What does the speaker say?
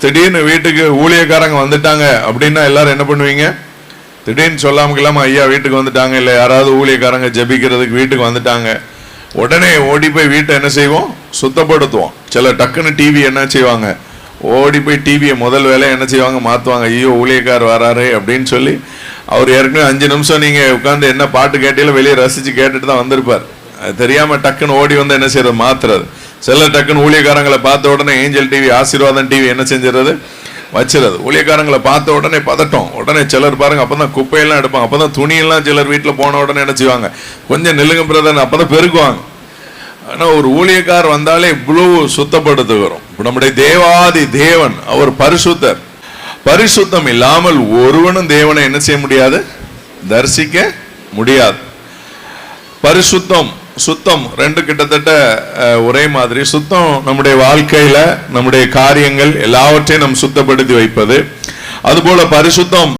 திடீர்னு வீட்டுக்கு ஊழியக்காரங்க வந்துட்டாங்க அப்படின்னா எல்லாரும் என்ன பண்ணுவீங்க? திடீர்னு சொல்லாம ஐயா வீட்டுக்கு வந்துட்டாங்க, இல்லை யாராவது ஊழியக்காரங்க ஜெபிக்கிறதுக்கு வீட்டுக்கு வந்துட்டாங்க, உடனே ஓடி போய் வீட்டை என்ன செய்வோம்? சுத்தப்படுத்துவோம். சில டக்குன்னு டிவி என்ன செய்வாங்க? ஓடி போய் டிவியை முதல் வேலை என்ன செய்வாங்க? மாற்றுவாங்க. ஐயோ ஊழியக்கார் வராரு அப்படின்னு சொல்லி. அவர் ஏற்கனவே 5 நிமிஷம் நீங்கள் உட்காந்து என்ன பாட்டு கேட்டாலும் வெளியே ரசித்து கேட்டுட்டு தான் வந்திருப்பார். அது தெரியாமல் டக்குன்னு ஓடி வந்து என்ன செய்யறது? மாத்துறது. சில டக்குன்னு ஊழியக்காரங்களை பார்த்த உடனே ஏஞ்சல் டிவி, ஆசீர்வாதம் டிவி என்ன செஞ்சிடறது? வச்சிருது. ஊழியக்காரங்களை பார்த்த உடனே பதட்டம். உடனே சிலர் பாருங்க அப்பதான் குப்பையெல்லாம் எடுப்பாங்க. அப்பதான் துணியெல்லாம் சிலர் வீட்டில் போன உடனே என்ன செய்வாங்க? கொஞ்சம் நில்லுங்க பிரதர், அப்பதான் பெருக்குவாங்க. ஆனா ஒரு ஊழியக்கார் வந்தாலே இவ்வளவு சுத்தப்படுத்துகிறோம். நம்முடைய தேவாதி தேவன் அவர் பரிசுத்தர். பரிசுத்தம் இல்லாமல் ஒருவனும் தேவனை என்ன செய்ய முடியாது? தரிசிக்க முடியாது. பரிசுத்தம் சுத்தம் ரெண்டு கிட்டத்தட்ட ஒரே மாதிரி. சுத்தம் நம்முடைய வாழ்க்கையில நம்முடைய காரியங்கள் எல்லாவற்றையும் நம் சுத்தப்படுத்தி வைப்பது. அதுபோல பரிசுத்தம்